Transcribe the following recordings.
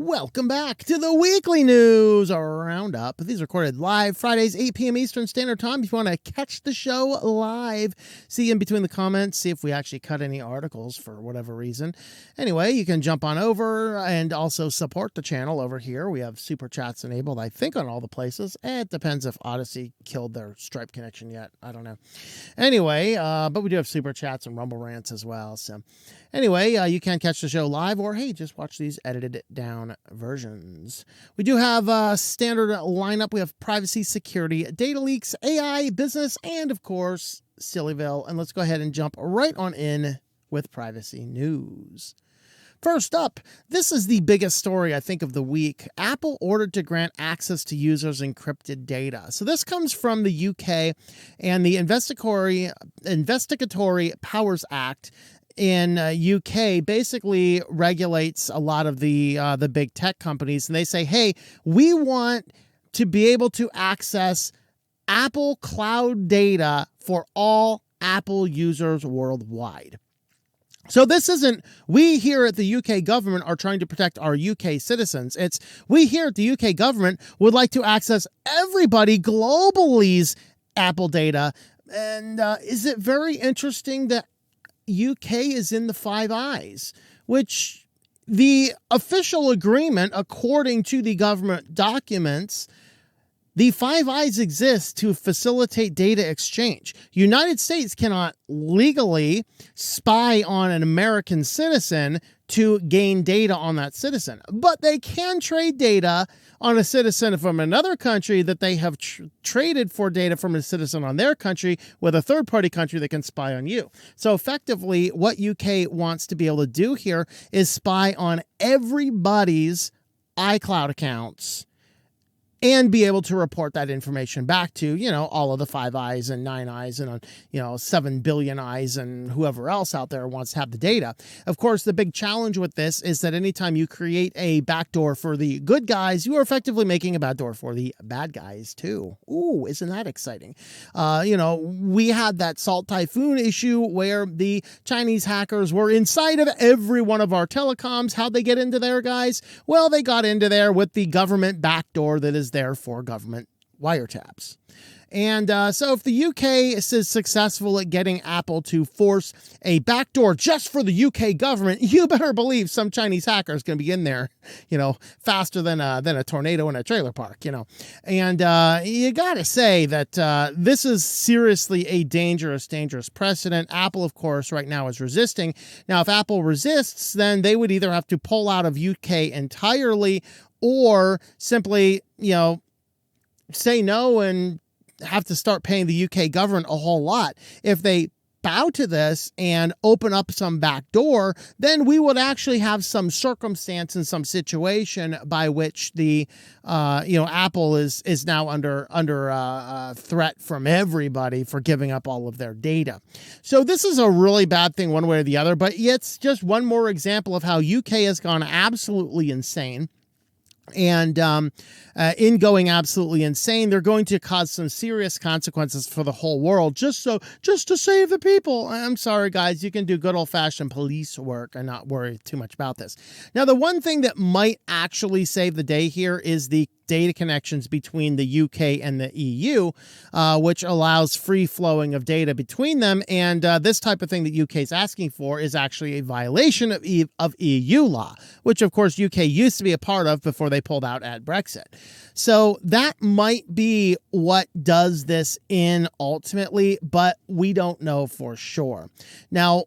Welcome back to the weekly news Roundup. These are recorded live Fridays, 8 p.m. Eastern Standard Time. If you want to catch the show live, see in between the comments, see if we actually cut any articles for whatever reason. Anyway, you can jump on over and also support the channel over here. We have super chats enabled, I think, on all the places. It depends if Odyssey killed their Stripe connection yet. I don't know. Anyway, but we do have super chats and Rumble rants as well. So anyway, you can catch the show live, or hey, just watch these edited down versions. We do have a standard lineup. We have privacy, security, DataLeaks, AI, business, and of course, SillyVille. And let's go ahead and jump right on in with privacy news. First up, this is the biggest story, I think, of the week. Apple ordered to grant access to users' encrypted data. So this comes from the UK, and the Investigatory Powers Act in UK basically regulates a lot of the big tech companies, and they say, hey, we want to be able to access Apple cloud data for all Apple users worldwide. So this isn't we here at the UK government are trying to protect our UK citizens. It's we here at the UK government would like to access everybody globally's Apple data. And is it very interesting that UK is in the Five Eyes, which the official agreement, according to the government documents, the Five Eyes exist to facilitate data exchange. United States cannot legally spy on an American citizen to gain data on that citizen, but they can trade data on a citizen from another country that they have traded for data from a citizen on their country with a third-party country that can spy on you. So effectively, what UK wants to be able to do here is spy on everybody's iCloud accounts and be able to report that information back to, all of the Five Eyes and Nine Eyes and, 7 billion eyes and whoever else out there wants to have the data. Of course, the big challenge with this is that anytime you create a backdoor for the good guys, you are effectively making a backdoor for the bad guys too. Ooh, isn't that exciting? We had that Salt Typhoon issue where the Chinese hackers were inside of every one of our telecoms. How'd they get into there, guys? Well, they got into there with the government backdoor that is there for government wiretaps. And so if the UK is successful at getting Apple to force a backdoor just for the UK government, you better believe some Chinese hacker is going to be in there, faster than a tornado in a trailer park, And you got to say that this is seriously a dangerous precedent. Apple, of course, right now is resisting. Now, if Apple resists, then they would either have to pull out of UK entirely or simply, say no and have to start paying the UK government a whole lot. If they bow to this and open up some back door, then we would actually have some circumstance and some situation by which the, Apple is now under threat from everybody for giving up all of their data. So this is a really bad thing one way or the other, but it's just one more example of how UK has gone absolutely insane. And in going absolutely insane, they're going to cause some serious consequences for the whole world just to save the people. I'm sorry, guys. You can do good old-fashioned police work and not worry too much about this. Now, the one thing that might actually save the day here is the data connections between the UK and the EU, which allows free flowing of data between them. And this type of thing that UK is asking for is actually a violation of EU law, which, of course, UK used to be a part of before they pulled out at Brexit. So that might be what does this in ultimately, but we don't know for sure. Now,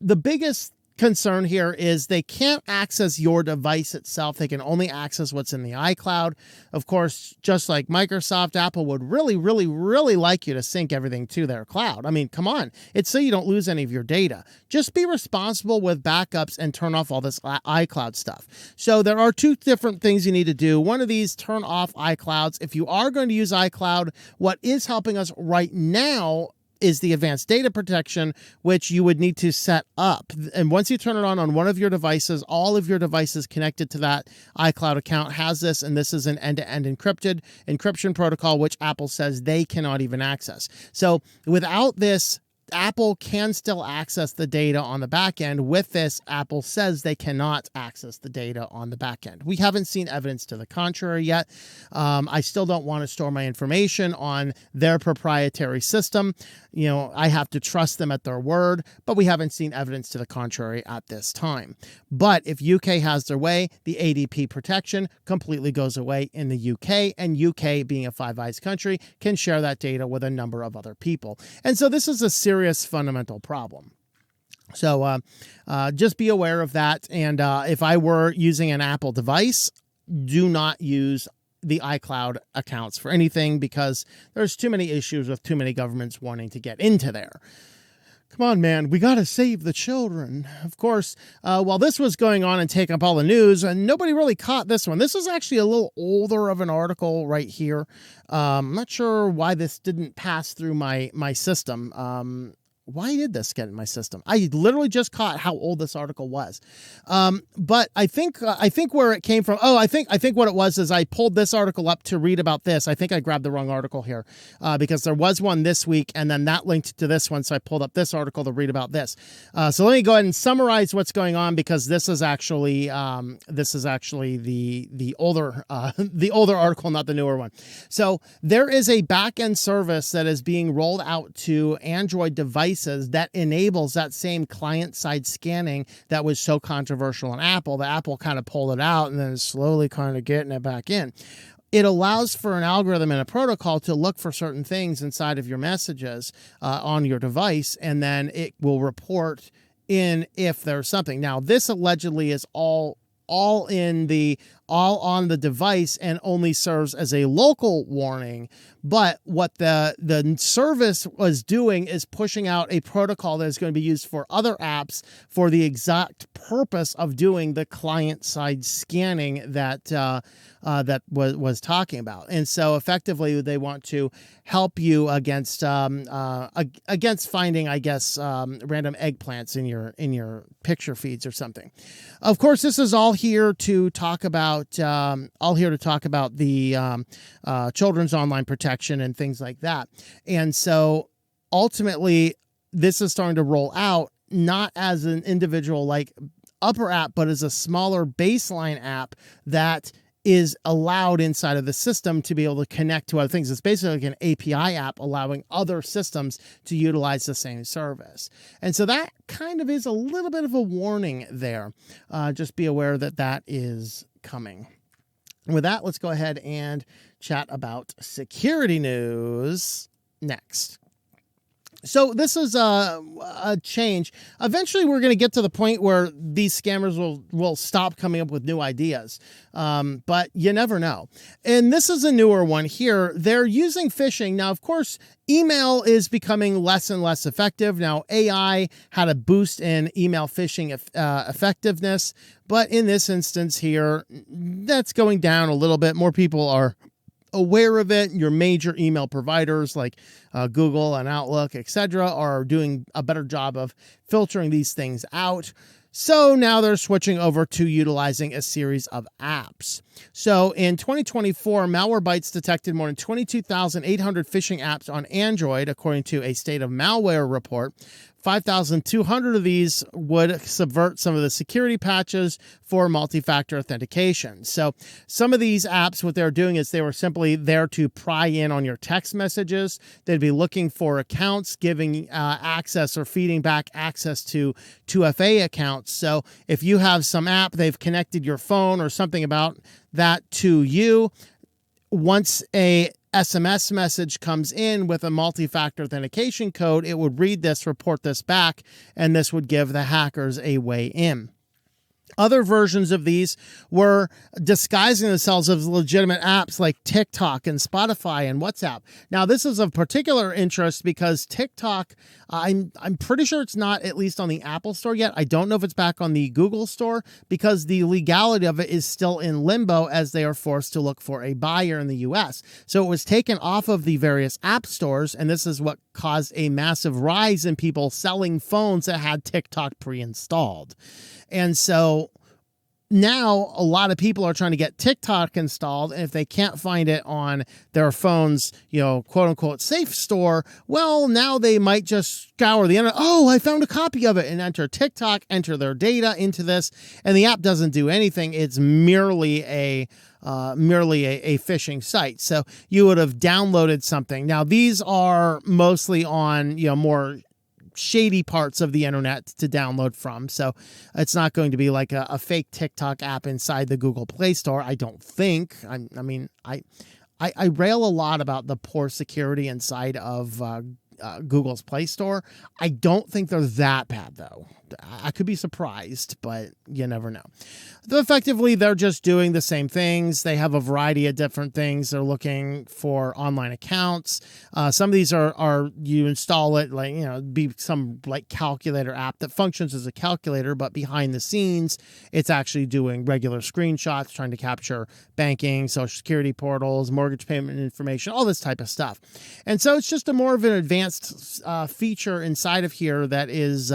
the biggest concern here is they can't access your device itself. They can only access what's in the iCloud. Of course, just like Microsoft, Apple would really, really, really like you to sync everything to their cloud. I mean, come on. It's so you don't lose any of your data. Just be responsible with backups and turn off all this iCloud stuff. So there are two different things you need to do. One of these, turn off iClouds. If you are going to use iCloud, what is helping us right now is the advanced data protection, which you would need to set up. And once you turn it on one of your devices, all of your devices connected to that iCloud account has this, and this is an end-to-end encryption protocol, which Apple says they cannot even access. So without this Apple can still access the data on the back end. With this, Apple says they cannot access the data on the back end. We haven't seen evidence to the contrary yet. I still don't want to store my information on their proprietary system. You know, I have to trust them at their word, but we haven't seen evidence to the contrary at this time. But if UK has their way, the ADP protection completely goes away in the UK, and UK, being a Five Eyes country, can share that data with a number of other people. And so this is a serious fundamental problem. So just be aware of that. And if I were using an Apple device, do not use the iCloud accounts for anything, because there's too many issues with too many governments wanting to get into there. Come on, man, we got to save the children. Of course, while this was going on and taking up all the news, and nobody really caught this one. This is actually a little older of an article right here. I'm not sure why this didn't pass through my system. Why did this get in my system? I literally just caught how old this article was. But I think where it came from. Oh, I think what it was is I pulled this article up to read about this. I think I grabbed the wrong article here because there was one this week, and then that linked to this one. So I pulled up this article to read about this. So let me go ahead and summarize what's going on, because this is actually the older article, not the newer one. So there is a back-end service that is being rolled out to Android devices that enables that same client-side scanning that was so controversial in Apple. The Apple kind of pulled it out and then slowly kind of getting it back in. It allows for an algorithm and a protocol to look for certain things inside of your messages on your device, and then it will report in if there's something. Now, this allegedly is all on the device and only serves as a local warning. But what the service was doing is pushing out a protocol that is going to be used for other apps for the exact purpose of doing the client-side scanning that was talking about. And so effectively they want to help you against finding, I guess, random eggplants in your picture feeds or something. Of course, this is all here to talk about the children's online protection and things like that. And so ultimately this is starting to roll out not as an individual like upper app, but as a smaller baseline app that is allowed inside of the system to be able to connect to other things. It's basically like an API app allowing other systems to utilize the same service. And so that kind of is a little bit of a warning there. Just be aware that that is coming. With that, let's go ahead and chat about security news next. So this is a change. Eventually, we're going to get to the point where these scammers will stop coming up with new ideas. But you never know. And this is a newer one here. They're using phishing. Now, of course, email is becoming less and less effective. Now, AI had a boost in email phishing effectiveness. But in this instance here, that's going down a little bit. More people are aware of it. Your major email providers like Google and Outlook, etc., are doing a better job of filtering these things out. So now they're switching over to utilizing a series of apps. So in 2024, Malwarebytes detected more than 22,800 phishing apps on Android, according to a State of Malware report. 5,200 of these would subvert some of the security patches for multi-factor authentication. So some of these apps, what they're doing is they were simply there to pry in on your text messages. They'd be looking for accounts, giving access or feeding back access to 2FA accounts. So if you have some app, they've connected your phone or something about that to you. Once a SMS message comes in with a multi-factor authentication code, it would read this, report this back, and this would give the hackers a way in. Other versions of these were disguising themselves as legitimate apps like TikTok and Spotify and WhatsApp. Now, this is of particular interest because TikTok, I'm pretty sure it's not at least on the Apple Store yet. I don't know if it's back on the Google Store because the legality of it is still in limbo as they are forced to look for a buyer in the US. So it was taken off of the various app stores, and this is what caused a massive rise in people selling phones that had TikTok pre-installed. And so now a lot of people are trying to get TikTok installed, and if they can't find it on their phone's, quote unquote safe store, well, now they might just scour the internet. Oh, I found a copy of it, and enter TikTok, enter their data into this, and the app doesn't do anything. It's merely a phishing site. So you would have downloaded something. Now these are mostly on, more shady parts of the internet to download from. So it's not going to be like a fake TikTok app inside the Google Play Store. I don't think. I rail a lot about the poor security inside of Google's Play Store. I don't think they're that bad though. I could be surprised, but you never know. Effectively, they're just doing the same things. They have a variety of different things. They're looking for online accounts. Some of these are you install it, be some like calculator app that functions as a calculator, but behind the scenes, it's actually doing regular screenshots, trying to capture banking, social security portals, mortgage payment information, all this type of stuff. And so it's just a more of an advanced feature inside of here that is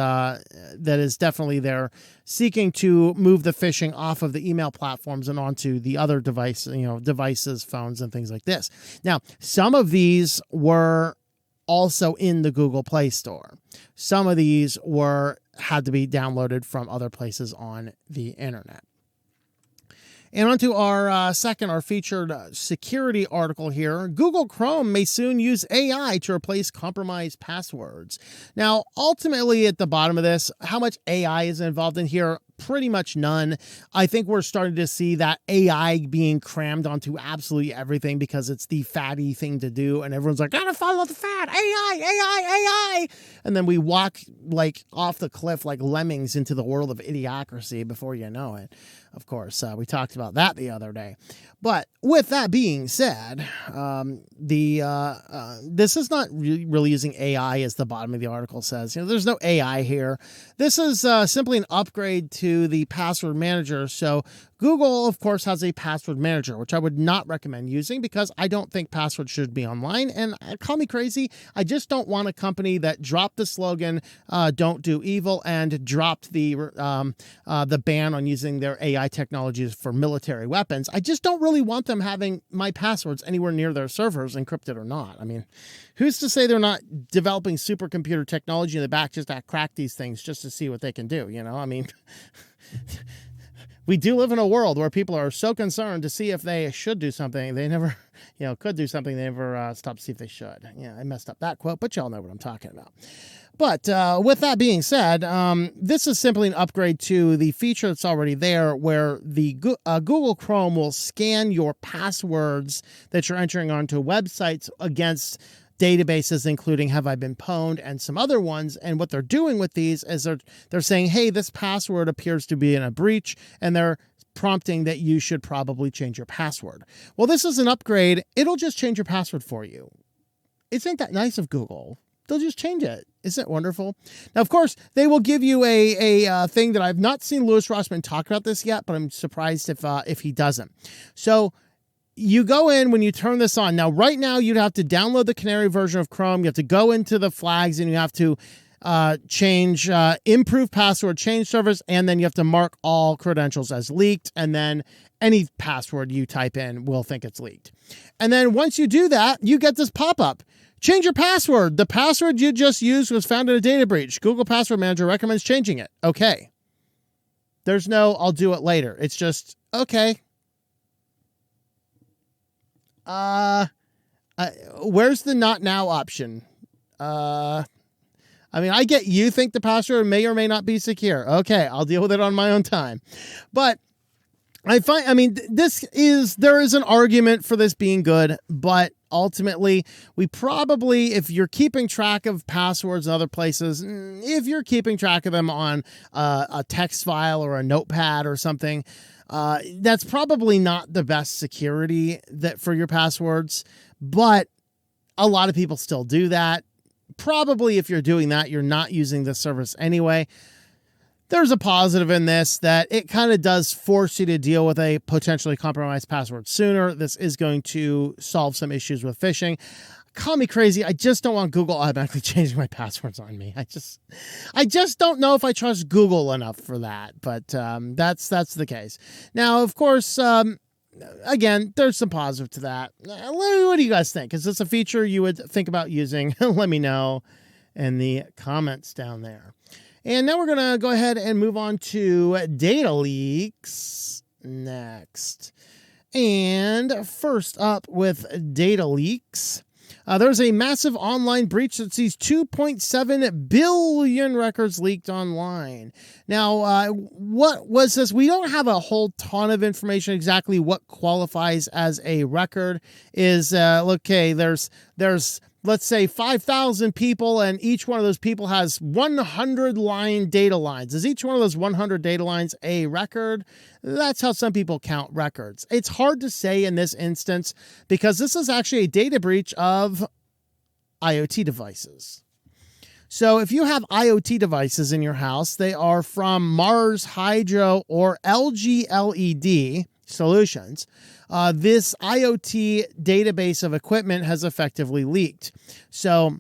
definitely there, seeking to move the phishing off of the email platforms and onto the other devices, phones, and things like this. Now, some of these were also in the Google Play Store. Some of these had to be downloaded from other places on the internet. And on to our featured security article here. Google Chrome may soon use AI to replace compromised passwords. Now, ultimately, at the bottom of this, how much AI is involved in here? Pretty much none. I think we're starting to see that AI being crammed onto absolutely everything because it's the fatty thing to do. And everyone's like, gotta follow the fad. AI. And then we walk like off the cliff like lemmings into the world of idiocracy before you know it. Of course, we talked about that the other day. But with that being said, this is not really using AI, as the bottom of the article says. There's no AI here. This is simply an upgrade to the password manager. So Google, of course, has a password manager, which I would not recommend using because I don't think passwords should be online. And call me crazy, I just don't want a company that dropped the slogan, "Don't do evil," and dropped the ban on using their AI technologies for military weapons. I just don't really want them having my passwords anywhere near their servers, encrypted or not. I mean, who's to say they're not developing supercomputer technology in the back just to crack these things just to see what they can do? I mean, we do live in a world where people are so concerned to see if they should do something. They never, could do something. They never stop to see if they should. Yeah, I messed up that quote, but y'all know what I'm talking about. But with that being said, this is simply an upgrade to the feature that's already there where the Google Chrome will scan your passwords that you're entering onto websites against databases, including Have I Been Pwned and some other ones. And what they're doing with these is they're saying, hey, this password appears to be in a breach, and they're prompting that you should probably change your password. Well, this is an upgrade. It'll just change your password for you. Isn't that nice of Google? They'll just change it. Isn't it wonderful? Now, of course, they will give you a thing that I've not seen Louis Rossman talk about this yet, but I'm surprised if he doesn't. So you go in when you turn this on. Now, right now, you'd have to download the Canary version of Chrome. You have to go into the flags and you have to change improve password change service, and then you have to mark all credentials as leaked, and then any password you type in will think it's leaked. And then once you do that, you get this pop-up. Change your password. The password you just used was found in a data breach. Google Password Manager recommends changing it. Okay. There's no, I'll do it later. It's just, okay. Where's the not now option? I mean, I get you think the password may or may not be secure. Okay, I'll deal with it on my own time. But there is an argument for this being good, but ultimately, we probably, if you're keeping track of passwords in other places, if you're keeping track of them on a text file or a notepad or something, that's probably not the best security for your passwords, but a lot of people still do that. Probably if you're doing that, you're not using the service anyway. There's a positive in this that it kind of does force you to deal with a potentially compromised password sooner. This is going to solve some issues with phishing. call me crazy. I just don't want Google automatically changing my passwords on me. I just don't know if I trust Google enough for that. But that's the case. Now, of course, again, there's some positive to that. What do you guys think? Is this a feature you would think about using? Let me know in the comments down there. And now we're going to go ahead and move on to DataLeaks next. And first up with DataLeaks, there's a massive online breach that sees 2.7 billion records leaked online. Now, what was this? We don't have a whole ton of information exactly what qualifies as a record. Okay, there's let's say 5,000 people, and each one of those people has 100 line data lines. Is each one of those 100 data lines a record? That's how some people count records. It's hard to say in this instance because this is actually a data breach of IoT devices. So if you have IoT devices in your house, they are from Mars Hydro or LG LED Solutions. This IoT database of equipment has effectively leaked. So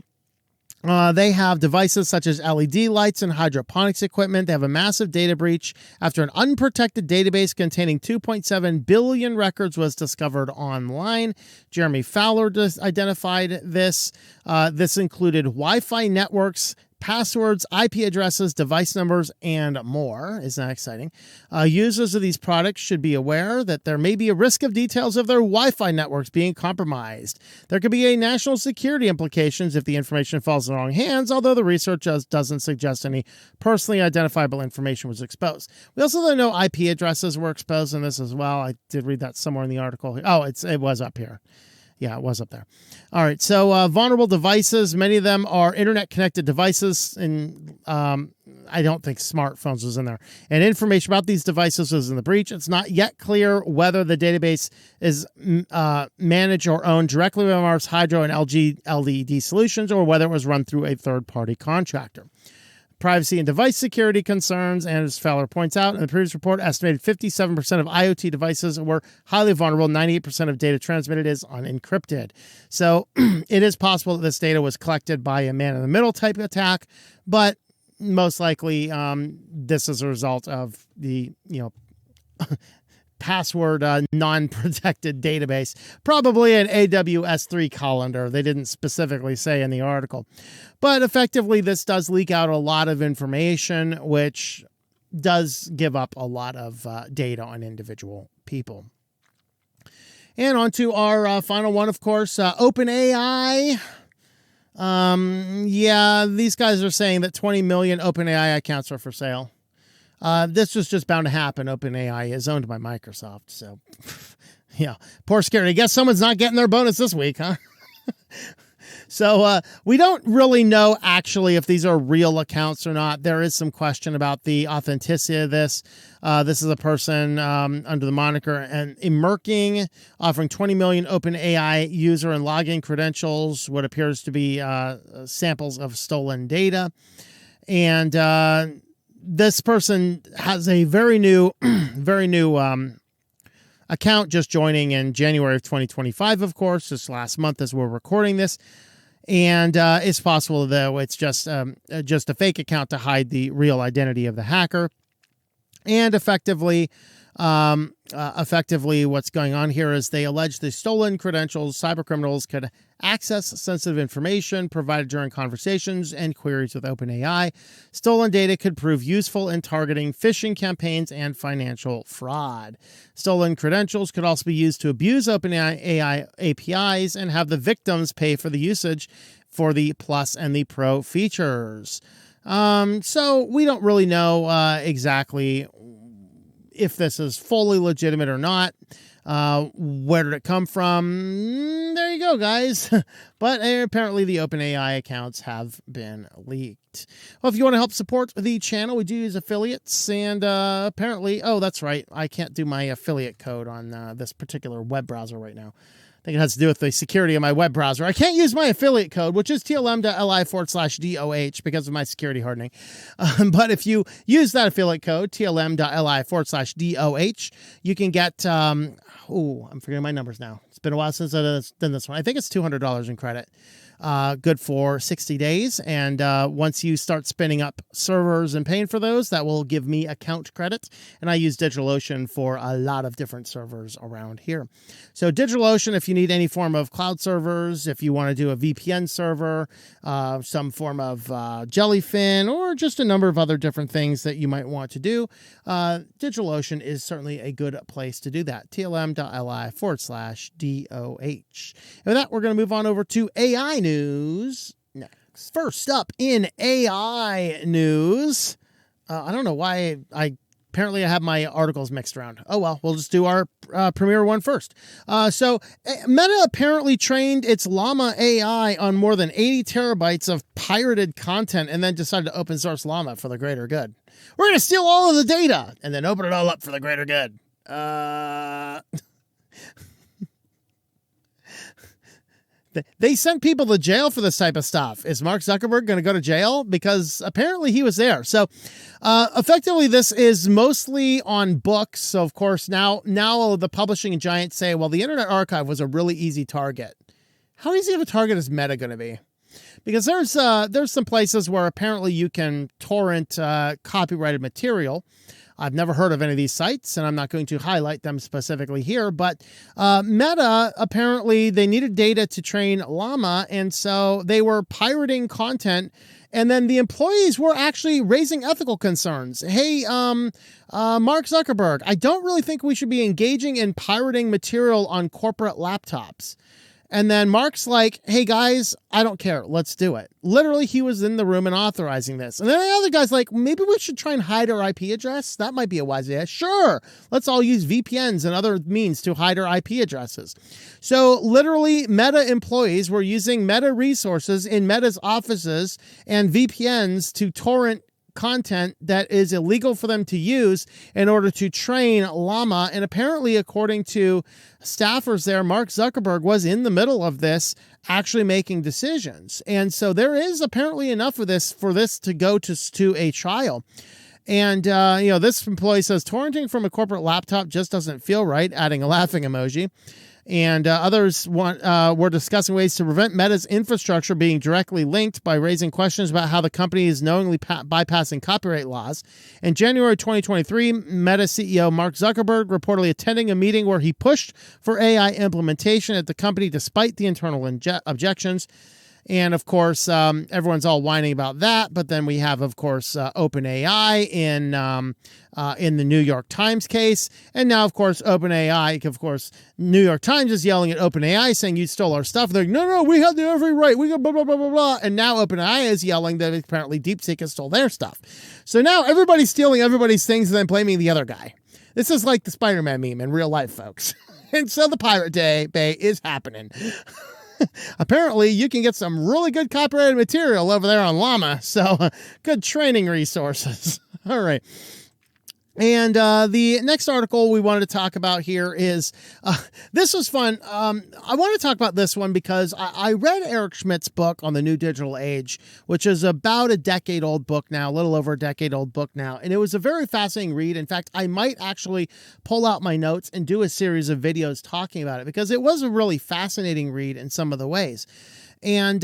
they have devices such as LED lights and hydroponics equipment. They have a massive data breach after an unprotected database containing 2.7 billion records was discovered online. Jeremy Fowler identified this. This included Wi-Fi networks, passwords, IP addresses, device numbers, and more. Isn't that exciting? Users of these products should be aware that there may be a risk of details of their Wi-Fi networks being compromised. There could be a national security implications if the information falls in the wrong hands, although the research doesn't suggest any personally identifiable information was exposed. We also don't know IP addresses were exposed in this as well. I did read that somewhere in the article. Oh, it was up here. Yeah, it was up there. All right, so vulnerable devices, many of them are internet-connected devices, and I don't think smartphones was in there. And information about these devices was in the breach. It's not yet clear whether the database is managed or owned directly by Mars Hydro and LG LED Solutions, or whether it was run through a third-party contractor. Privacy and device security concerns, and as Fowler points out in the previous report, estimated 57% of IoT devices were highly vulnerable. 98% of data transmitted is unencrypted. So it is possible that this data was collected by a man-in-the-middle type attack, but most likely this is a result of the password non-protected database, probably an AWS3 calendar. They didn't specifically say in the article. But effectively, this does leak out a lot of information, which does give up a lot of data on individual people. And on to our final one, of course, OpenAI. Yeah, these guys are saying that 20 million OpenAI accounts are for sale. This was just bound to happen. OpenAI is owned by Microsoft. So, yeah, poor Scary. I guess someone's not getting their bonus this week, huh? So we don't really know actually if these are real accounts or not. There is some question about the authenticity of this. This is a person under the moniker and Emerking, offering 20 million OpenAI user and login credentials, what appears to be samples of stolen data. And this person has a very new account, just joining in January of 2025, of course, just last month as we're recording this. And it's possible, though, it's just a fake account to hide the real identity of the hacker. And effectively, what's going on here is they allege the stolen credentials, cybercriminals could access sensitive information provided during conversations and queries with OpenAI. Stolen data could prove useful in targeting phishing campaigns and financial fraud. Stolen credentials could also be used to abuse OpenAI APIs and have the victims pay for the usage for the Plus and the Pro features. So we don't really know exactly if this is fully legitimate or not. Where did it come from? There you go, guys. But apparently the OpenAI accounts have been leaked. Well, if you want to help support the channel, we do use affiliates. And apparently, oh, that's right, I can't do my affiliate code on this particular web browser right now. I think it has to do with the security of my web browser. I can't use my affiliate code, which is tlm.li/DOH because of my security hardening. But if you use that affiliate code, tlm.li/DOH, you can get, I'm forgetting my numbers now. It's been a while since I've done this one. I think it's $200 in credit. Good for 60 days. And once you start spinning up servers and paying for those, that will give me account credit. And I use DigitalOcean for a lot of different servers around here. So DigitalOcean, if you need any form of cloud servers, if you want to do a VPN server, some form of Jellyfin, or just a number of other different things that you might want to do, DigitalOcean is certainly a good place to do that. tlm.li/DOH. And with that, we're going to move on over to AI news next. First up in AI news, I don't know why apparently I have my articles mixed around. Oh, well, we'll just do our premiere one first. So Meta apparently trained its Llama AI on more than 80 terabytes of pirated content and then decided to open source Llama for the greater good. We're going to steal all of the data and then open it all up for the greater good. They sent people to jail for this type of stuff. Is Mark Zuckerberg going to go to jail? Because apparently he was there. So effectively, this is mostly on books. So, of course, now the publishing giants say, well, the Internet Archive was a really easy target. How easy of a target is Meta going to be? Because there's some places where apparently you can torrent copyrighted material. I've never heard of any of these sites, and I'm not going to highlight them specifically here, but Meta, apparently, they needed data to train Llama, and so they were pirating content, and then the employees were actually raising ethical concerns. Hey, Mark Zuckerberg, I don't really think we should be engaging in pirating material on corporate laptops. And then Mark's like, hey, guys, I don't care. Let's do it. Literally, he was in the room and authorizing this. And then the other guy's like, maybe we should try and hide our IP address. That might be a wise idea. Sure. Let's all use VPNs and other means to hide our IP addresses. So literally, Meta employees were using Meta resources in Meta's offices and VPNs to torrent content that is illegal for them to use in order to train Llama. And apparently, according to staffers there, Mark Zuckerberg was in the middle of this, actually making decisions. And so there is apparently enough of this for this to go to a trial. And, this employee says torrenting from a corporate laptop just doesn't feel right, adding a laughing emoji. And others were discussing ways to prevent Meta's infrastructure being directly linked by raising questions about how the company is knowingly bypassing copyright laws. In January 2023, Meta CEO Mark Zuckerberg reportedly attending a meeting where he pushed for AI implementation at the company despite the internal objections. And, of course, everyone's all whining about that. But then we have, of course, OpenAI in the New York Times case. And now, of course, OpenAI, of course, New York Times is yelling at OpenAI saying you stole our stuff. They're like, no, we had the every right. We got blah, blah, blah, blah, blah. And now OpenAI is yelling that apparently DeepSeek has stole their stuff. So now everybody's stealing everybody's things and then blaming the other guy. This is like the Spider-Man meme in real life, folks. And so the Pirate Bay is happening. Apparently, you can get some really good copyrighted material over there on Llama. So good training resources. All right. And the next article we wanted to talk about here is, this was fun. I want to talk about this one because I read Eric Schmidt's book on the new digital age, which is about a decade-old book now, a little over a decade-old book now. And it was a very fascinating read. In fact, I might actually pull out my notes and do a series of videos talking about it because it was a really fascinating read in some of the ways. And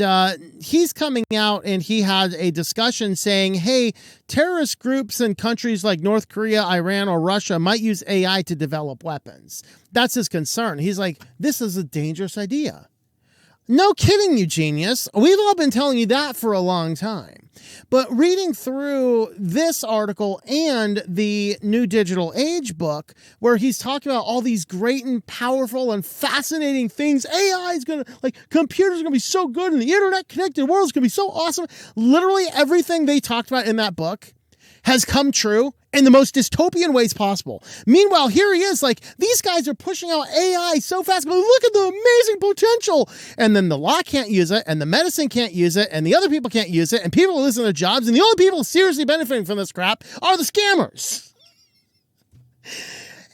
he's coming out and he had a discussion saying, hey, terrorist groups in countries like North Korea, Iran, or Russia might use AI to develop weapons. That's his concern. He's like, this is a dangerous idea. No kidding, you genius. We've all been telling you that for a long time. But reading through this article and the New Digital Age book, where he's talking about all these great and powerful and fascinating things, AI is going to, computers are going to be so good and the internet connected world is going to be so awesome. Literally everything they talked about in that book has come true in the most dystopian ways possible. Meanwhile, here he is, these guys are pushing out AI so fast. Look at the amazing potential. And then the law can't use it, and the medicine can't use it, and the other people can't use it, and people are losing their jobs, and the only people seriously benefiting from this crap are the scammers.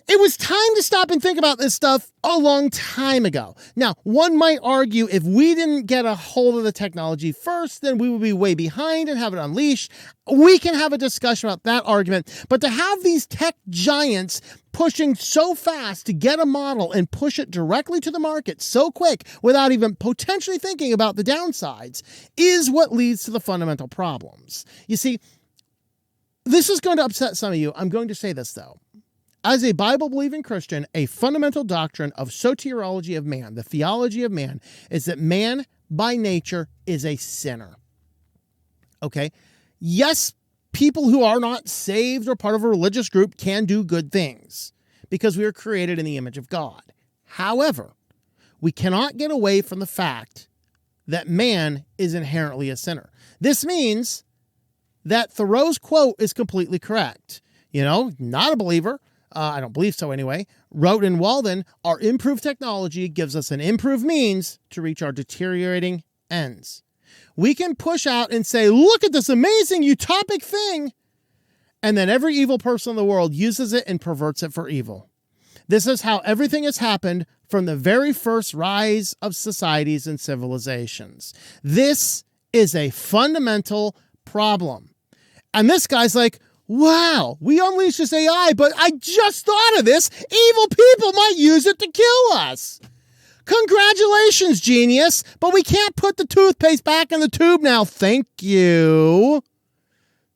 It was time to stop and think about this stuff a long time ago. Now, one might argue if we didn't get a hold of the technology first, then we would be way behind and have it unleashed. We can have a discussion about that argument. But to have these tech giants pushing so fast to get a model and push it directly to the market so quick without even potentially thinking about the downsides is what leads to the fundamental problems. You see, this is going to upset some of you. I'm going to say this, though. As a Bible-believing Christian, a fundamental doctrine of soteriology of man, the theology of man, is that man by nature is a sinner. Okay? Yes, people who are not saved or part of a religious group can do good things because we are created in the image of God. However, we cannot get away from the fact that man is inherently a sinner. This means that Thoreau's quote is completely correct. Not a believer. I don't believe so anyway, wrote in Walden, our improved technology gives us an improved means to reach our deteriorating ends. We can push out and say, look at this amazing utopic thing. And then every evil person in the world uses it and perverts it for evil. This is how everything has happened from the very first rise of societies and civilizations. This is a fundamental problem. And this guy's like, wow, we unleashed this AI, but I just thought of this. Evil people might use it to kill us. Congratulations, genius. But we can't put the toothpaste back in the tube now. Thank you.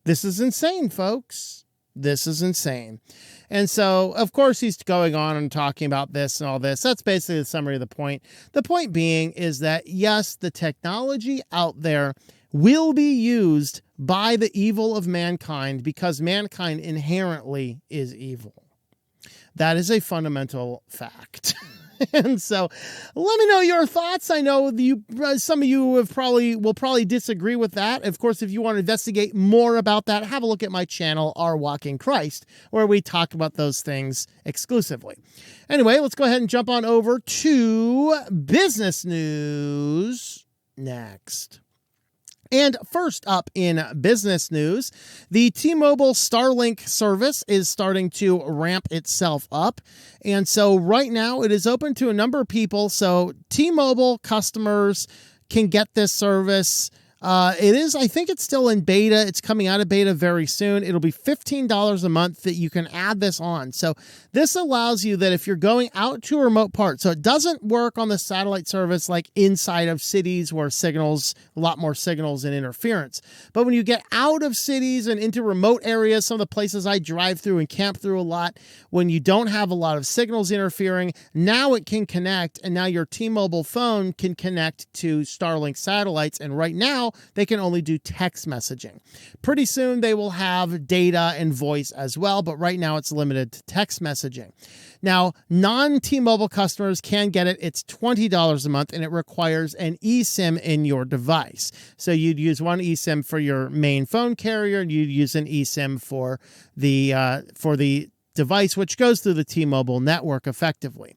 This is insane, folks. This is insane. And so, of course, he's going on and talking about this and all this. That's basically the summary of the point. The point being is that, yes, the technology out there will be used by the evil of mankind because mankind inherently is evil. That is a fundamental fact. And so let me know your thoughts. I know some of you will probably disagree with that. Of course, if you want to investigate more about that, have a look at my channel, Our Walk in Christ, where we talk about those things exclusively. Anyway, let's go ahead and jump on over to business news next. And first up in business news, the T-Mobile Starlink service is starting to ramp itself up. And so right now it is open to a number of people. So T-Mobile customers can get this service. I think it's still in beta. It's coming out of beta very soon. It'll be $15 a month that you can add this on. So this allows you that if you're going out to a remote part, so it doesn't work on the satellite service like inside of cities where a lot more signals and interference. But when you get out of cities and into remote areas, some of the places I drive through and camp through a lot, when you don't have a lot of signals interfering, now it can connect, and now your T-Mobile phone can connect to Starlink satellites. And right now, they can only do text messaging. Pretty soon they will have data and voice as well, but right now it's limited to text messaging. Now, non-T-Mobile customers can get it. It's $20 a month, and it requires an eSIM in your device. So you'd use one eSIM for your main phone carrier, and you'd use an eSIM for the device, which goes through the T-Mobile network effectively.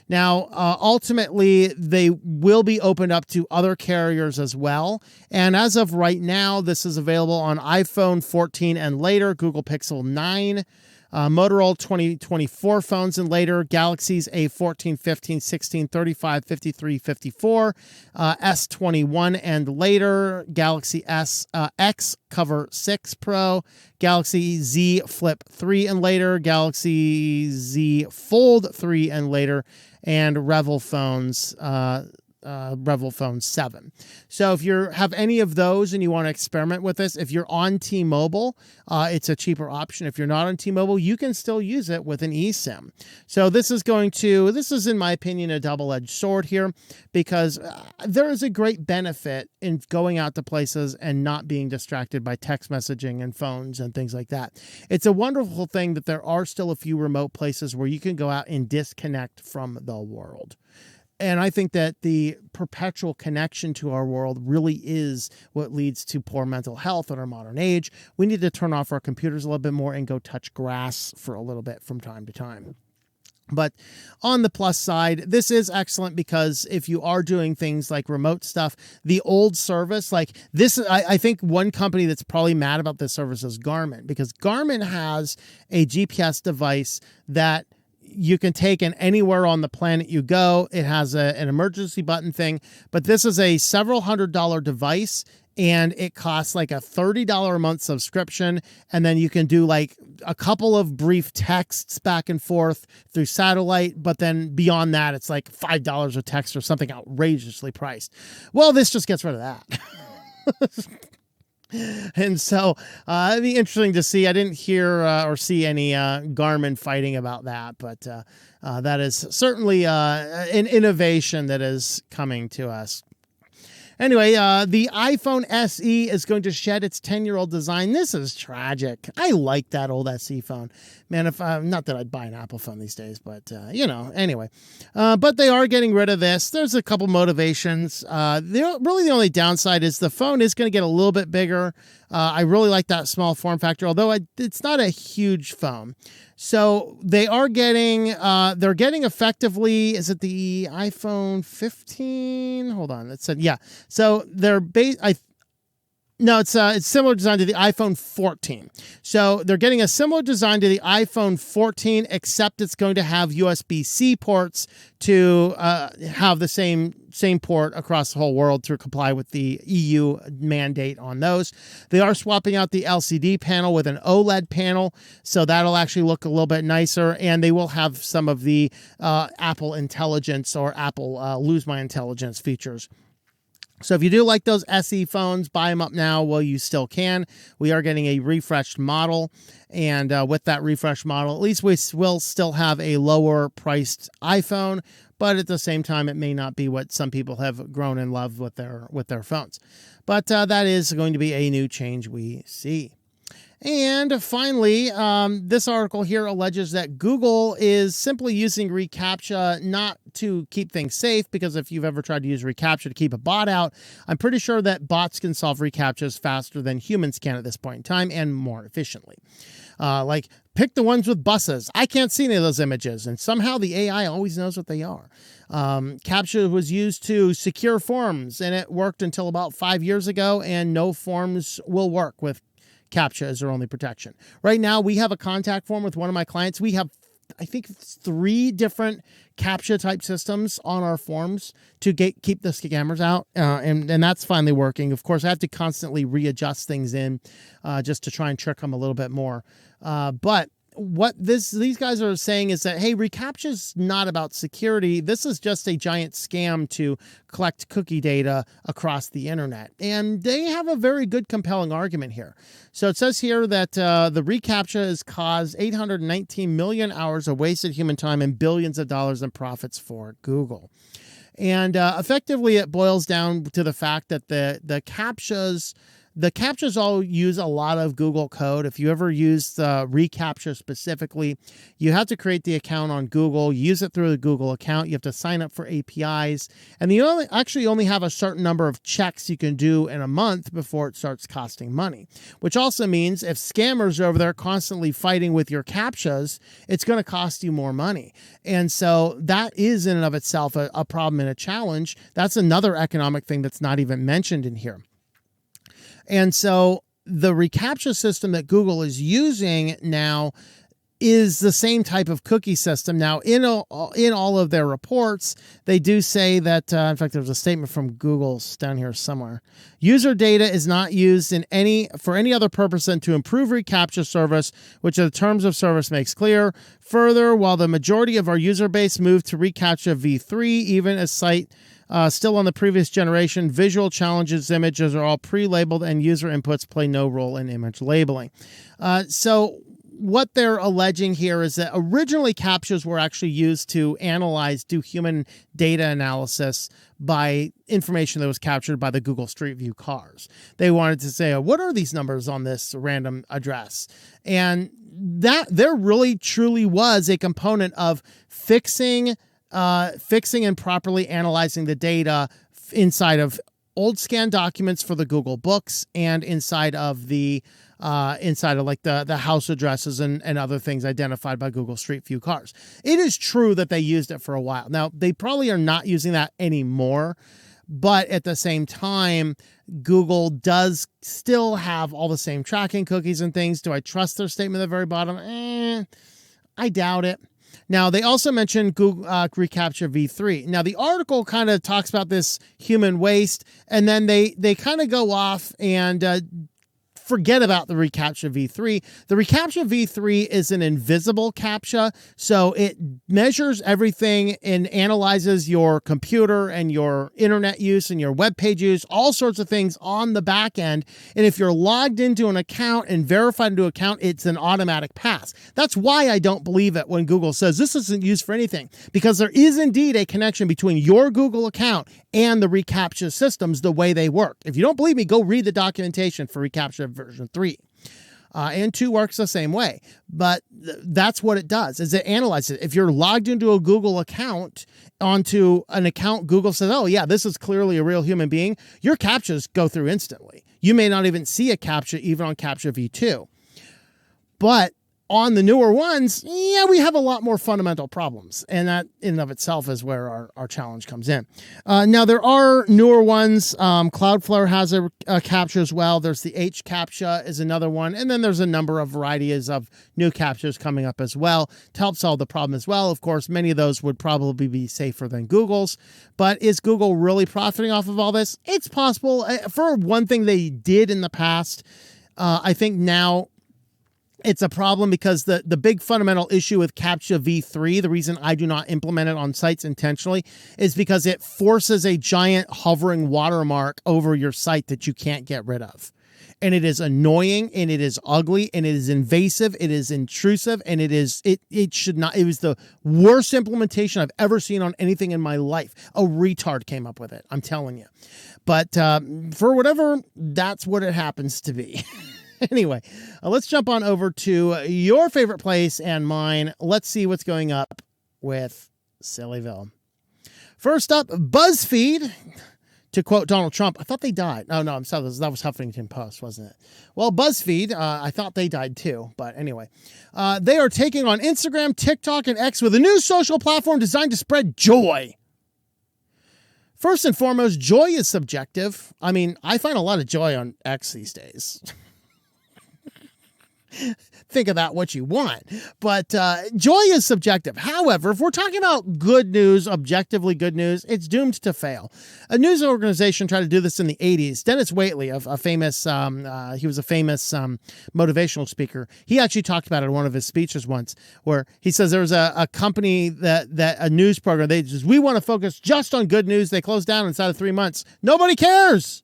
Now, ultimately, they will be opened up to other carriers as well. And as of right now, this is available on iPhone 14 and later, Google Pixel 9, Motorola 2024 phones and later, Galaxy's A14, 15, 16, 35, 53, 54, S21 and later, Galaxy S X Cover 6 Pro, Galaxy Z Flip 3 and later, Galaxy Z Fold 3 and later, and Revel phones, Revel Phone 7. So if you have any of those and you want to experiment with this, if you're on T-Mobile, it's a cheaper option. If you're not on T-Mobile, you can still use it with an eSIM. So this is in my opinion, a double-edged sword here, because there is a great benefit in going out to places and not being distracted by text messaging and phones and things like that. It's a wonderful thing that there are still a few remote places where you can go out and disconnect from the world. And I think that the perpetual connection to our world really is what leads to poor mental health in our modern age. We need to turn off our computers a little bit more and go touch grass for a little bit from time to time. But on the plus side, this is excellent because if you are doing things like remote stuff, the old service like this, I think one company that's probably mad about this service is Garmin, because Garmin has a GPS device that you can take in anywhere on the planet you go. It has an emergency button thing, but this is a several $100 device, and it costs like a $30 a month subscription. And then you can do like a couple of brief texts back and forth through satellite. But then beyond that, it's like $5 a text or something outrageously priced. Well, this just gets rid of that. And so it'd be interesting to see. I didn't hear or see any Garmin fighting about that, but that is certainly an innovation that is coming to us. Anyway, the iPhone SE is going to shed its 10-year-old design. This is tragic. I like that old SE phone. Man, if not that I'd buy an Apple phone these days, but, anyway. But they are getting rid of this. There's a couple motivations. Really the only downside is the phone is going to get a little bit bigger. I really like that small form factor, although it's not a huge phone. So they are getting, they're getting effectively, is it the iPhone 15? Hold on. It said, yeah. So they're it's similar design to the iPhone 14. So they're getting a similar design to the iPhone 14, except it's going to have USB-C ports to have the same port across the whole world to comply with the EU mandate on those. They are swapping out the LCD panel with an OLED panel, so that'll actually look a little bit nicer, and they will have some of the Apple Intelligence or Apple Lose My Intelligence features. So if you do like those SE phones, buy them up now while you still can. We are getting a refreshed model, and with that refreshed model, at least we will still have a lower priced iPhone, but at the same time, it may not be what some people have grown in love with their phones. But that is going to be a new change we see. And finally, this article here alleges that Google is simply using reCaptcha not to keep things safe, because if you've ever tried to use reCaptcha to keep a bot out, I'm pretty sure that bots can solve reCaptchas faster than humans can at this point in time and more efficiently. Like, pick the ones with buses. I can't see any of those images, and somehow the AI always knows what they are. CAPTCHA was used to secure forms, and it worked until about 5 years ago, and no forms will work with CAPTCHA as their only protection. Right now, we have a contact form with one of my clients. We have, I think, 3 different CAPTCHA type systems on our forms to keep the scammers out, and that's finally working. Of course, I have to constantly readjust things in just to try and trick them a little bit more. But what these guys are saying is that, hey, reCAPTCHA is not about security. This is just a giant scam to collect cookie data across the internet. And they have a very good, compelling argument here. So it says here that the reCAPTCHA has caused 819 million hours of wasted human time and billions of dollars in profits for Google. And effectively, it boils down to the fact that the CAPTCHAs all use a lot of Google code. If you ever use the reCAPTCHA specifically, you have to create the account on Google, use it through the Google account. You have to sign up for APIs, and you only have a certain number of checks you can do in a month before it starts costing money, which also means if scammers are over there constantly fighting with your CAPTCHAs, it's going to cost you more money. And so that is in and of itself a problem and a challenge. That's another economic thing that's not even mentioned in here. And so the reCAPTCHA system that Google is using now is the same type of cookie system. Now, in all of their reports, they do say that, in fact, there's a statement from Google down here somewhere. User data is not used for any other purpose than to improve reCAPTCHA service, which the terms of service makes clear. Further, while the majority of our user base moved to reCAPTCHA v3, even as site still on the previous generation, visual challenges images are all pre-labeled and user inputs play no role in image labeling. So what they're alleging here is that originally CAPTCHAs were actually used to do human data analysis by information that was captured by the Google Street View cars. They wanted to say, what are these numbers on this random address? And that there really truly was a component of fixing and properly analyzing the data inside of old scan documents for the Google Books and inside of the house addresses and other things identified by Google Street View cars. It is true that they used it for a while. Now, they probably are not using that anymore, but at the same time, Google does still have all the same tracking cookies and things. Do I trust their statement at the very bottom? I doubt it. Now, they also mentioned Google reCaptcha v3. Now, the article kind of talks about this human waste, and then they kind of go off and forget about the reCaptcha v3. The reCaptcha v3 is an invisible CAPTCHA, so it measures everything and analyzes your computer and your internet use and your web page use, all sorts of things on the back end. And if you're logged into an account and verified into an account, it's an automatic pass. That's why I don't believe it when Google says this isn't used for anything, because there is indeed a connection between your Google account and the reCaptcha systems, the way they work. If you don't believe me, go read the documentation for reCaptcha version 3. And 2 works the same way. But that's what it does, is it analyzes it. If you're logged into a Google account onto an account, Google says, oh yeah, this is clearly a real human being, your CAPTCHAs go through instantly. You may not even see a CAPTCHA even on CAPTCHA v2. But on the newer ones, yeah, we have a lot more fundamental problems. And that in and of itself is where our challenge comes in. Now, there are newer ones. Cloudflare has a CAPTCHA as well. There's the HCAPTCHA is another one. And then there's a number of varieties of new CAPTCHAs coming up as well to help solve the problem as well. Of course, many of those would probably be safer than Google's. But is Google really profiting off of all this? It's possible. For one thing they did in the past, I think now it's a problem because the big fundamental issue with CAPTCHA v3, the reason I do not implement it on sites intentionally, is because it forces a giant hovering watermark over your site that you can't get rid of. And it is annoying, and it is ugly, and it is invasive, it is intrusive, and it should not. It was the worst implementation I've ever seen on anything in my life. A retard came up with it, I'm telling you. But for whatever, that's what it happens to be. Anyway, let's jump on over to your favorite place and mine. Let's see what's going up with SillyVille. First up, BuzzFeed. To quote Donald Trump, I thought they died. Oh, no, I'm sorry. That was Huffington Post, wasn't it? Well, BuzzFeed, I thought they died too. But anyway, they are taking on Instagram, TikTok, and X with a new social platform designed to spread joy. First and foremost, joy is subjective. I mean, I find a lot of joy on X these days. Think of that what you want. But joy is subjective. However, if we're talking about good news, objectively good news, it's doomed to fail. A news organization tried to do this in the 80s. Dennis Waitley, a famous, he was a famous motivational speaker. He actually talked about it in one of his speeches once, where he says there was a company that a news program, we want to focus just on good news. They closed down inside of 3 months. Nobody cares.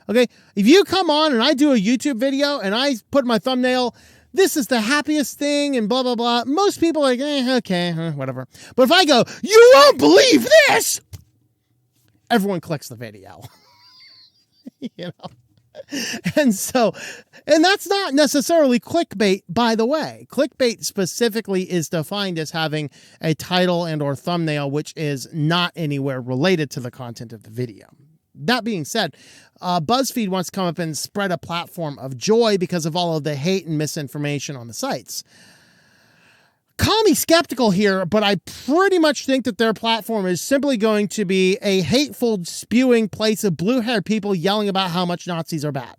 Okay, if you come on and I do a YouTube video and I put my thumbnail, this is the happiest thing and blah, blah, blah. Most people are like, okay, whatever. But if I go, you won't believe this, everyone clicks the video. You know? And that's not necessarily clickbait, by the way. Clickbait specifically is defined as having a title and or thumbnail, which is not anywhere related to the content of the video. That being said, BuzzFeed wants to come up and spread a platform of joy because of all of the hate and misinformation on the sites. Call me skeptical here, but I pretty much think that their platform is simply going to be a hateful, spewing place of blue-haired people yelling about how much Nazis are bad.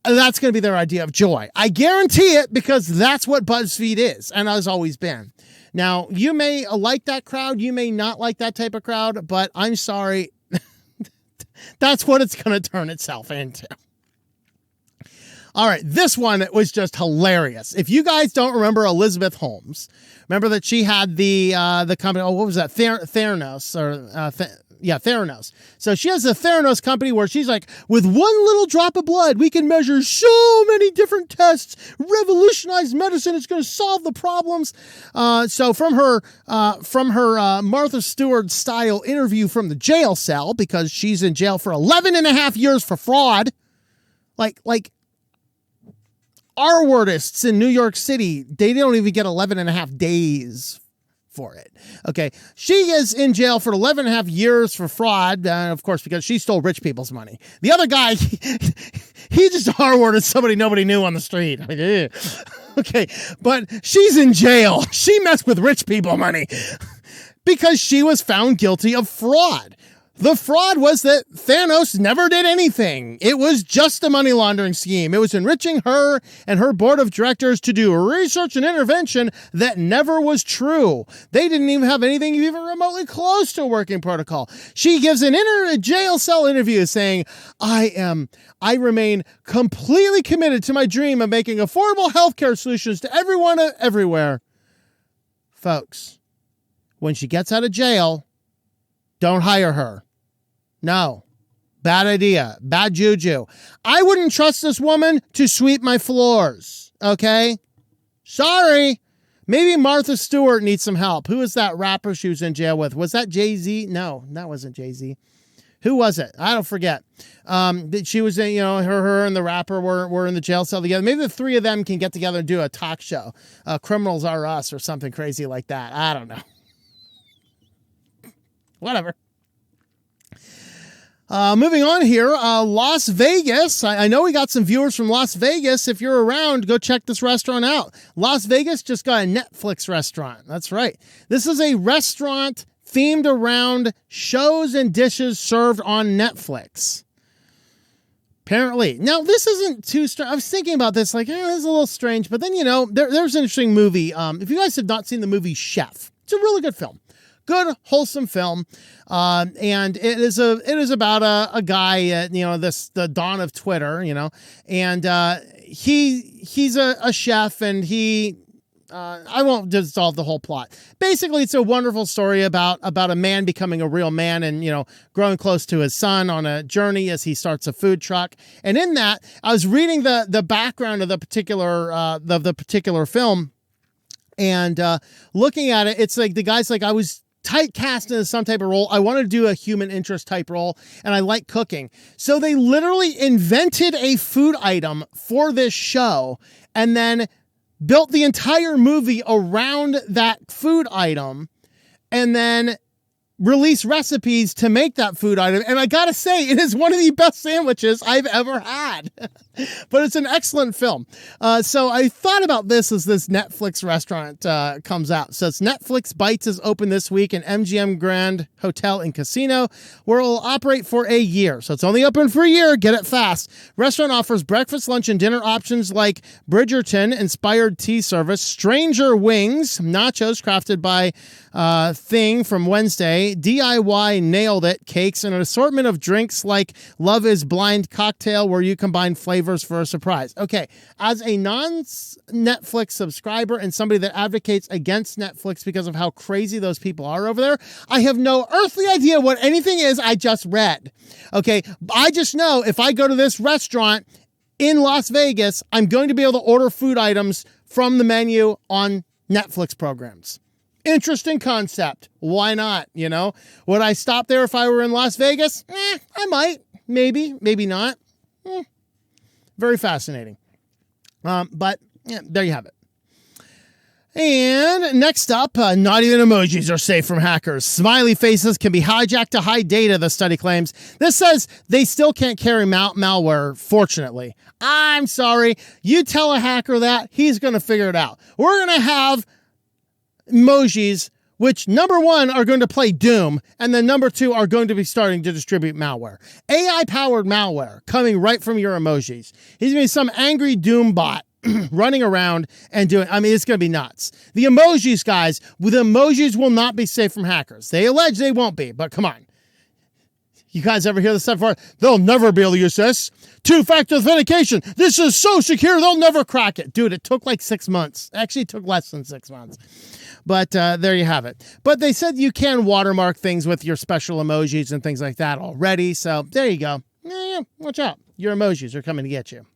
That's going to be their idea of joy. I guarantee it, because that's what BuzzFeed is and has always been. Now, you may like that crowd, you may not like that type of crowd, but I'm sorry. That's what it's going to turn itself into. All right, this one was just hilarious. If you guys don't remember Elizabeth Holmes, remember that she had the company, what was that? Theranos, Theranos. So she has a Theranos company where she's like, with one little drop of blood, we can measure so many different tests, revolutionize medicine. It's going to solve the problems. So from her Martha Stewart style interview from the jail cell, because she's in jail for 11 and a half years for fraud, like R-wordists in New York City, they don't even get 11 and a half days for it. Okay. She is in jail for 11 and a half years for fraud. Of course, because she stole rich people's money. The other guy, he just R-worded somebody nobody knew on the street. Okay. But she's in jail. She messed with rich people money because she was found guilty of fraud. The fraud was that Thanos never did anything. It was just a money laundering scheme. It was enriching her and her board of directors to do research and intervention that never was true. They didn't even have anything even remotely close to a working protocol. She gives an jail cell interview saying, I remain completely committed to my dream of making affordable healthcare solutions to everyone everywhere. Folks, when she gets out of jail, don't hire her. No. Bad idea. Bad juju. I wouldn't trust this woman to sweep my floors. Okay? Sorry. Maybe Martha Stewart needs some help. Who is that rapper she was in jail with? Was that Jay-Z? No, that wasn't Jay-Z. Who was it? I don't forget. She was in, her and the rapper were in the jail cell together. Maybe the three of them can get together and do a talk show. Criminals Are Us or something crazy like that. I don't know. Whatever. Moving on here, Las Vegas. I know we got some viewers from Las Vegas. If you're around, go check this restaurant out. Las Vegas just got a Netflix restaurant. That's right. This is a restaurant themed around shows and dishes served on Netflix. Apparently. Now, this isn't too strange. I was thinking about this, this is a little strange. But then, there's an interesting movie. If you guys have not seen the movie Chef, it's a really good film. Good, wholesome film. And it is about a guy, the dawn of Twitter, and he's a chef, and I won't dissolve the whole plot. Basically, it's a wonderful story about a man becoming a real man and, growing close to his son on a journey as he starts a food truck. And in that, I was reading the background of the particular film, and looking at it, it's like the guy's like, I was typecast into some type of role. I wanted to do a human interest type role, and I like cooking. So they literally invented a food item for this show and then built the entire movie around that food item and then release recipes to make that food item. And I gotta say, it is one of the best sandwiches I've ever had. But it's an excellent film. So I thought about this as this Netflix restaurant comes out. So it's Netflix Bites is open this week in MGM Grand Hotel and Casino, where it will operate for a year. So it's only open for a year. Get it fast. Restaurant offers breakfast, lunch, and dinner options like Bridgerton-inspired tea service, Stranger Wings, nachos crafted by Thing from Wednesday, DIY Nailed It cakes, and an assortment of drinks like Love is Blind cocktail, where you combine flavors for a surprise. Okay, as a non-Netflix subscriber and somebody that advocates against Netflix because of how crazy those people are over there, I have no earthly idea what anything is I just read. Okay, I just know if I go to this restaurant in Las Vegas, I'm going to be able to order food items from the menu on Netflix programs. Interesting concept. Why not? Would I stop there if I were in Las Vegas? I might. Maybe not. Very fascinating. But yeah, there you have it. And next up, not even emojis are safe from hackers. Smiley faces can be hijacked to hide data, the study claims. This says they still can't carry malware, fortunately. I'm sorry. You tell a hacker that, he's going to figure it out. We're going to have emojis which, number one, are going to play Doom, and then number two are going to be starting to distribute malware. AI-powered malware coming right from your emojis. He's going to be some angry Doom bot running around and doing, it's going to be nuts. The emojis, guys, the emojis will not be safe from hackers. They allege they won't be, but come on. You guys ever hear this stuff before? They'll never be able to use this. Two-factor authentication. This is so secure, they'll never crack it. Dude, it took like 6 months. Actually, it took less than 6 months. But there you have it. But they said you can watermark things with your special emojis and things like that already. So there you go. Yeah, watch out. Your emojis are coming to get you.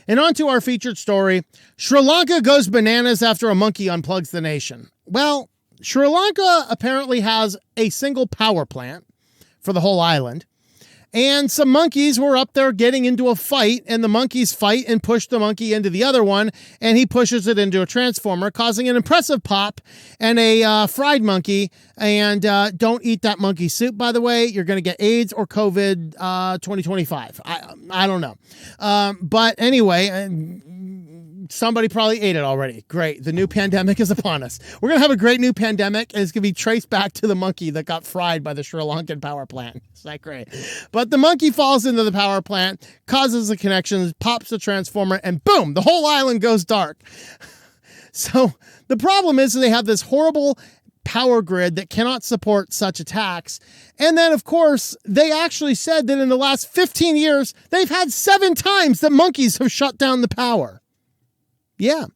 And on to our featured story. Sri Lanka goes bananas after a monkey unplugs the nation. Well, Sri Lanka apparently has a single power plant for the whole island. And some monkeys were up there getting into a fight, and the monkeys fight and push the monkey into the other one, and he pushes it into a transformer, causing an impressive pop and a fried monkey. And don't eat that monkey soup, by the way. You're going to get AIDS or COVID 2025. I don't know. But anyway, Somebody probably ate it already. Great. The new pandemic is upon us. We're going to have a great new pandemic, and it's going to be traced back to the monkey that got fried by the Sri Lankan power plant. It's not great. But the monkey falls into the power plant, causes the connections, pops the transformer, and boom, the whole island goes dark. So the problem is they have this horrible power grid that cannot support such attacks. And then, of course, they actually said that in the last 15 years, they've had 7 times that monkeys have shut down the power. Yeah.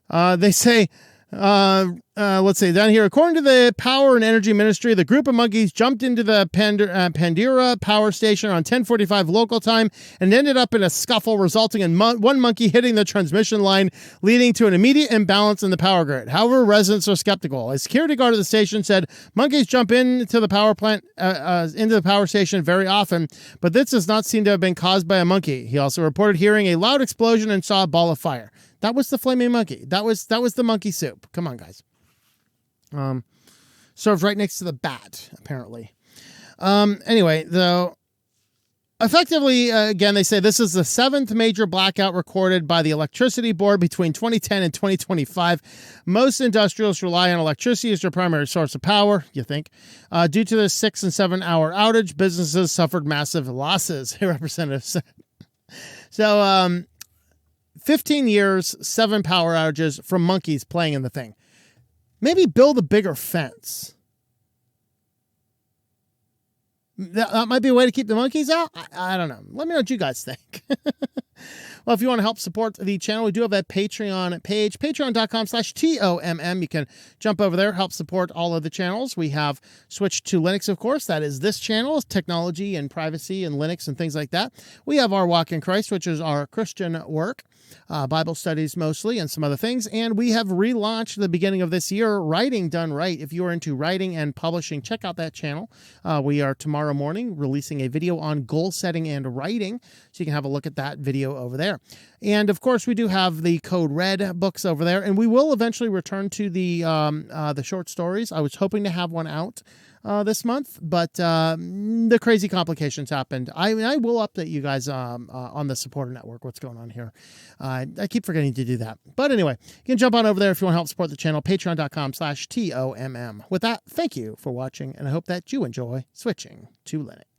They say, let's say down here, according to the Power and Energy Ministry, the group of monkeys jumped into the Pandira power station on 10:45 local time and ended up in a scuffle, resulting in one monkey hitting the transmission line, leading to an immediate imbalance in the power grid. However, residents are skeptical. A security guard at the station said monkeys jump into the power plant, into the power station very often, but this does not seem to have been caused by a monkey. He also reported hearing a loud explosion and saw a ball of fire. That was the flaming monkey. That was the monkey soup. Come on, guys. Served right next to the bat, apparently. Anyway, though, effectively, again, they say this is the 7th major blackout recorded by the Electricity Board between 2010 and 2025. Most industrials rely on electricity as their primary source of power, you think. Due to the 6 and 7 hour outage, businesses suffered massive losses, Representative said. So, 15 years, 7 power outages from monkeys playing in the thing. Maybe build a bigger fence. That might be a way to keep the monkeys out. I don't know. Let me know what you guys think. Well, if you want to help support the channel, we do have a Patreon page, patreon.com/TOMM. You can jump over there, help support all of the channels. We have Switched to Linux, of course. That is this channel, technology and privacy and Linux and things like that. We have our Walk in Christ, which is our Christian work, Bible studies mostly, and some other things. And we have relaunched at the beginning of this year, Writing Done Right. If you are into writing and publishing, check out that channel. We are tomorrow morning releasing a video on goal setting and writing, so you can have a look at that video over there. And of course, we do have the Code Red books over there, and we will eventually return to the short stories. I was hoping to have one out this month, but the crazy complications happened. I will update you guys on the supporter network, what's going on here. I keep forgetting to do that. But anyway, you can jump on over there if you want to help support the channel, patreon.com/TOMM. With that, thank you for watching, and I hope that you enjoy switching to Linux.